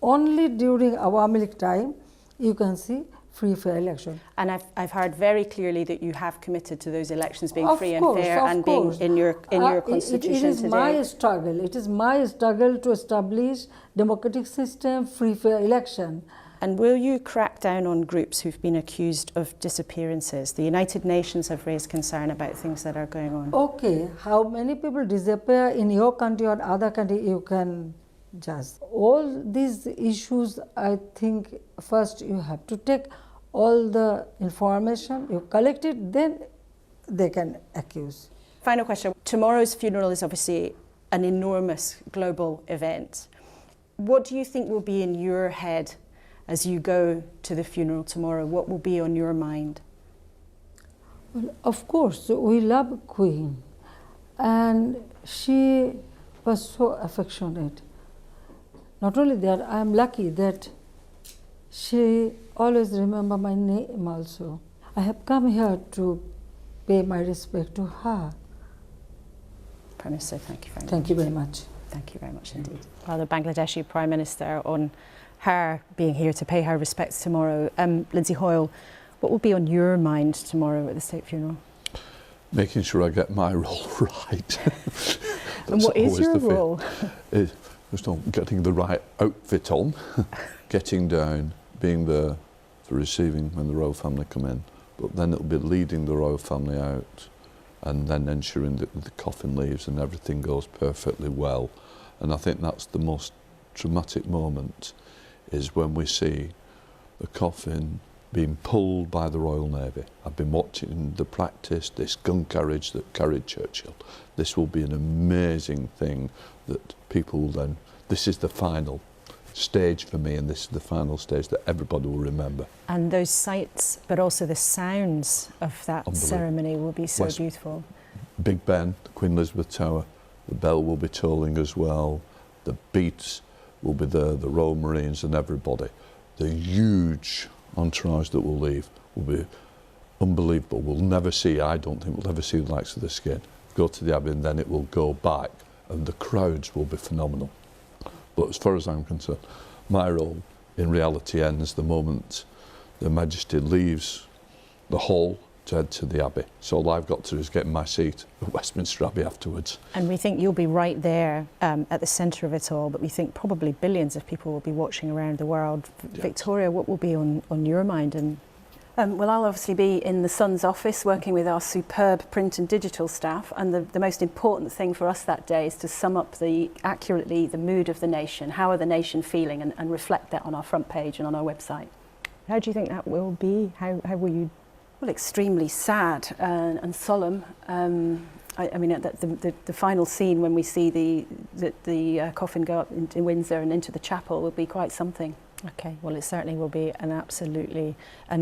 Only during Awami League time, you can see free, fair election. And I've heard very clearly that you have committed to those elections being free and fair and course. Being in your constitution it is today. My struggle. It is my struggle to establish democratic system, free, fair election. And will you crack down on groups who've been accused of disappearances? The United Nations have raised concern about things that are going on. Okay, how many people disappear in your country or other country, you can judge. All these issues, I think, first you have to take all the information, you collect it, then they can accuse. Final question. Tomorrow's funeral is obviously an enormous global event. What do you think will be in your head as you go to the funeral tomorrow? What will be on your mind? Well, of course, we love Queen, and she was so affectionate. Not only that, I am lucky that she always remember my name also. I have come here to pay my respect to her. Prime Minister, thank you very much. Thank you very much. Thank you very much indeed. Well, the Bangladeshi Prime Minister, on her being here to pay her respects tomorrow. Lindsay Hoyle, what will be on your mind tomorrow at the state funeral? Making sure I get my role right. And what is your role? Just on getting the right outfit on, getting down, being there for receiving when the royal family come in, but then it'll be leading the royal family out and then ensuring that the coffin leaves and everything goes perfectly well. And I think that's the most dramatic moment, is when we see the coffin being pulled by the Royal Navy. I've been watching the practice, this gun carriage that carried Churchill. This will be an amazing thing that people will then, this is the final stage for me, and this is the final stage that everybody will remember. And those sights, but also the sounds of that ceremony will be so beautiful. Big Ben, the Queen Elizabeth Tower, the bell will be tolling as well, the beats will be there, the Royal Marines and everybody. The huge entourage that will leave will be unbelievable. We'll never see, I don't think we'll ever see the likes of this again. Go to the Abbey and then it will go back, and the crowds will be phenomenal. But as far as I'm concerned, my role in reality ends the moment Their Majesty leaves the hall to head to the Abbey. So all I've got to do is get in my seat at Westminster Abbey afterwards. And we think you'll be right there at the centre of it all, but we think probably billions of people will be watching around the world. Yes. Victoria, what will be on your mind? And well, I'll obviously be in the Sun's office working with our superb print and digital staff, and the most important thing for us that day is to sum up accurately the mood of the nation. How are the nation feeling, and reflect that on our front page and on our website. How do you think that will be? How will you? Well, extremely sad and solemn. I mean, the final scene when we see the coffin go up into Windsor and into the chapel will be quite something. Okay, well, it certainly will be an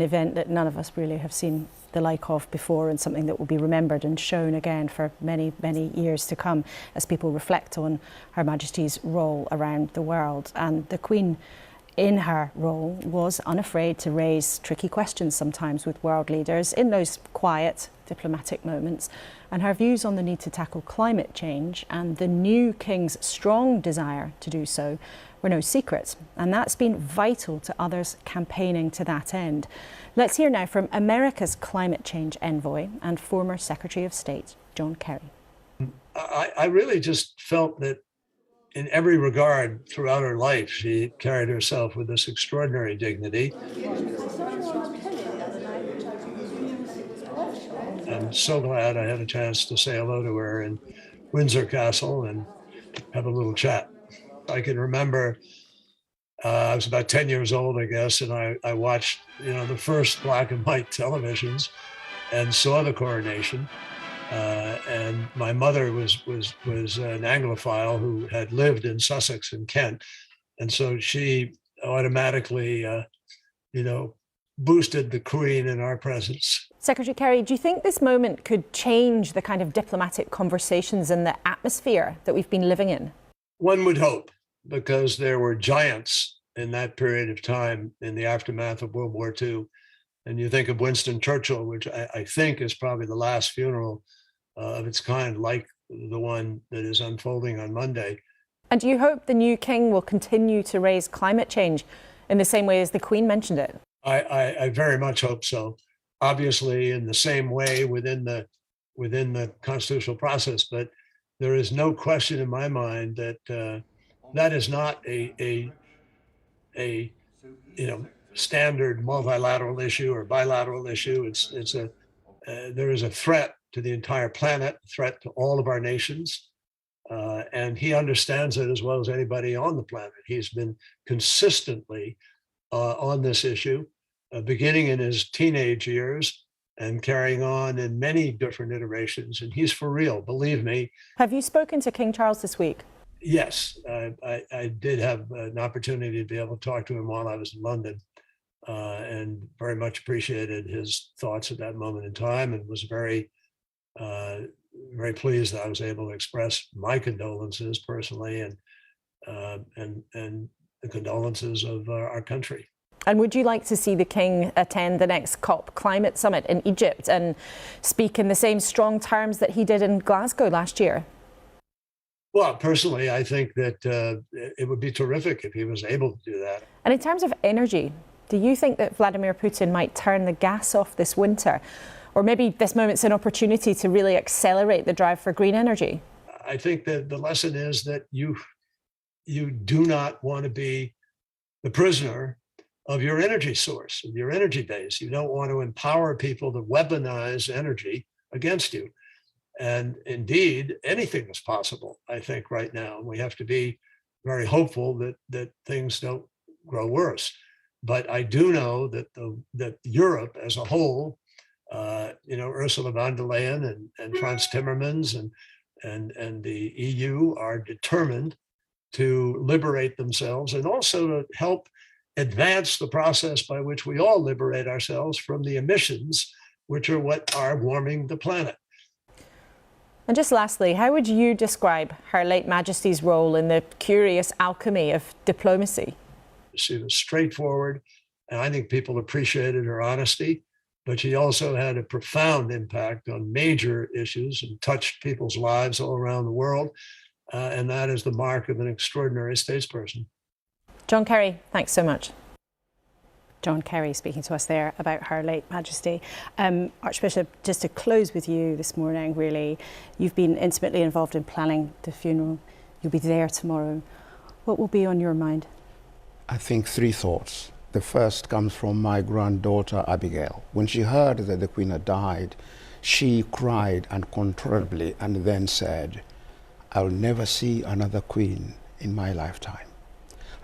event that none of us really have seen the like of before, and something that will be remembered and shown again for many, many years to come as people reflect on Her Majesty's role around the world. And the Queen, in her role, was unafraid to raise tricky questions sometimes with world leaders in those quiet diplomatic moments, and her views on the need to tackle climate change and the new King's strong desire to do so were no secret, and that's been vital to others campaigning to that end. Let's hear now from America's climate change envoy and former Secretary of State, John Kerry. I really just felt that in every regard throughout her life, she carried herself with this extraordinary dignity. I'm so glad I had a chance to say hello to her in Windsor Castle and have a little chat. I can remember I was about 10 years old, I guess, and I watched, the first black and white televisions and saw the coronation. And my mother was an Anglophile who had lived in Sussex and Kent, and so she automatically, boosted the Queen in our presence. Secretary Kerry, do you think this moment could change the kind of diplomatic conversations and the atmosphere that we've been living in? One would hope, because there were giants in that period of time in the aftermath of World War II. And you think of Winston Churchill, which I think is probably the last funeral of its kind, like the one that is unfolding on Monday. And do you hope the new King will continue to raise climate change in the same way as the Queen mentioned it? I very much hope so. Obviously, in the same way within the constitutional process, but there is no question in my mind that that is not a standard multilateral issue or bilateral issue. There is a threat to the entire planet, a threat to all of our nations, and he understands it as well as anybody on the planet. He's been consistently on this issue, beginning in his teenage years and carrying on in many different iterations. And he's for real, believe me. Have you spoken to King Charles this week? Yes, I did have an opportunity to be able to talk to him while I was in London, and very much appreciated his thoughts at that moment in time, and was very pleased that I was able to express my condolences personally and the condolences of our country. And would you like to see the King attend the next COP climate summit in Egypt and speak in the same strong terms that he did in Glasgow last year? Well, personally, I think that it would be terrific if he was able to do that. And in terms of energy, do you think that Vladimir Putin might turn the gas off this winter? Or maybe this moment's an opportunity to really accelerate the drive for green energy? I think that the lesson is that you do not want to be the prisoner of your energy source, of your energy base. You don't want to empower people to weaponize energy against you. And indeed, anything is possible, I think, right now. We have to be very hopeful that things don't grow worse. But I do know that Europe as a whole, Ursula von der Leyen and Franz Timmermans and the EU are determined to liberate themselves and also to help advance the process by which we all liberate ourselves from the emissions, which are what are warming the planet. And just lastly, how would you describe Her late Majesty's role in the curious alchemy of diplomacy? She was straightforward, and I think people appreciated her honesty, but she also had a profound impact on major issues and touched people's lives all around the world. And that is the mark of an extraordinary statesperson. John Kerry, thanks so much. John Kerry speaking to us there about Her late Majesty. Archbishop, just to close with you this morning, really, you've been intimately involved in planning the funeral. You'll be there tomorrow. What will be on your mind? I think three thoughts. The first comes from my granddaughter Abigail. When she heard that the Queen had died, she cried uncontrollably and then said, "I'll never see another Queen in my lifetime."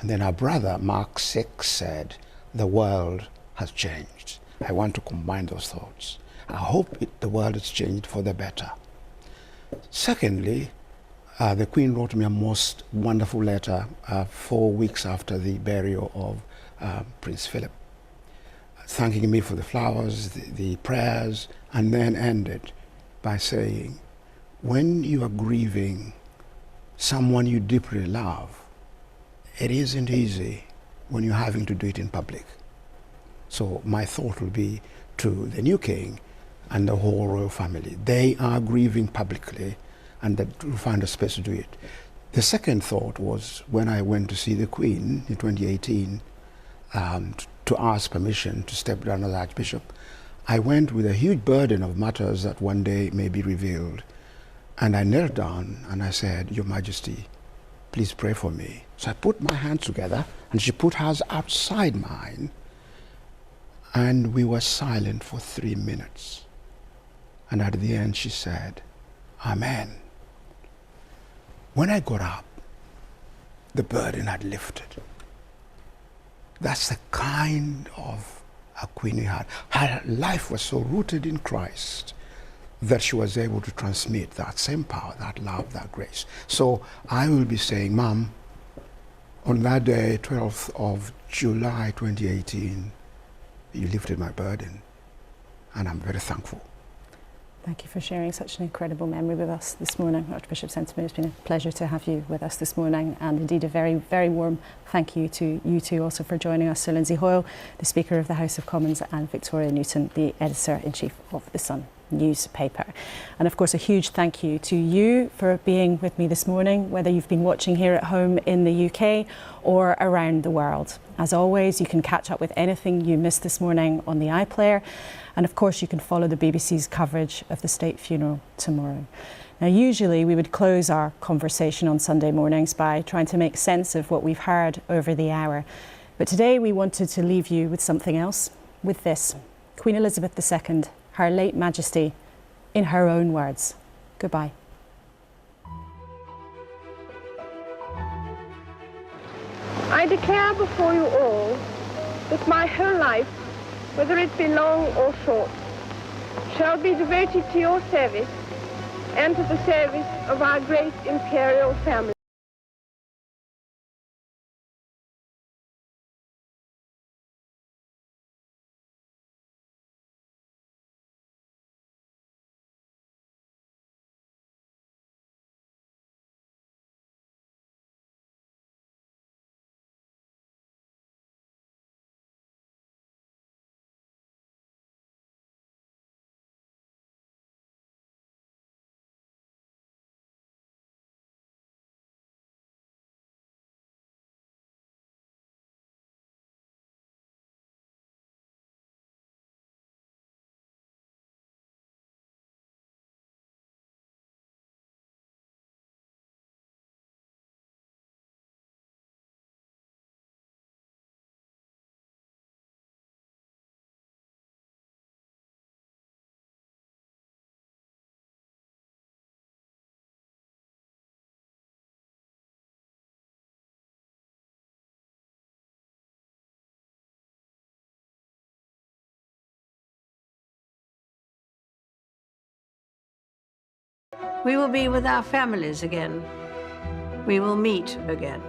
And then her brother, Mark VI, said, "The world has changed." I want to combine those thoughts. I hope the world has changed for the better. Secondly, the Queen wrote me a most wonderful letter 4 weeks after the burial of Prince Philip, thanking me for the flowers, the prayers, and then ended by saying, when you are grieving someone you deeply love, it isn't easy when you're having to do it in public. So my thought will be to the new king and the whole royal family. They are grieving publicly, and that will find a space to do it. The second thought was when I went to see the Queen in 2018 to ask permission to step down as Archbishop. I went with a huge burden of matters that one day may be revealed. And I knelt down and I said, "Your Majesty, please pray for me." So I put my hands together and she put hers outside mine. And we were silent for 3 minutes. And at the end she said, "Amen." When I got up, the burden had lifted. That's the kind of a queen we had. Her life was so rooted in Christ that she was able to transmit that same power, that love, that grace. So I will be saying, Mom, on that day, 12th of July 2018, you lifted my burden, and I'm very thankful. Thank you for sharing such an incredible memory with us this morning, Archbishop Sentiment. It's been a pleasure to have you with us this morning, and indeed a very, very warm thank you to you two also for joining us. Sir Lindsay Hoyle, the Speaker of the House of Commons, and Victoria Newton, the Editor-in-Chief of The Sun newspaper. And of course a huge thank you to you for being with me this morning, whether you've been watching here at home in the UK or around the world. As always, you can catch up with anything you missed this morning on the iPlayer, and of course you can follow the BBC's coverage of the state funeral tomorrow. Now usually we would close our conversation on Sunday mornings by trying to make sense of what we've heard over the hour, but today we wanted to leave you with something else, with this. Queen Elizabeth II, Her late Majesty, in her own words. Goodbye. I declare before you all that my whole life, whether it be long or short, shall be devoted to your service and to the service of our great imperial family. We will be with our families again. We will meet again.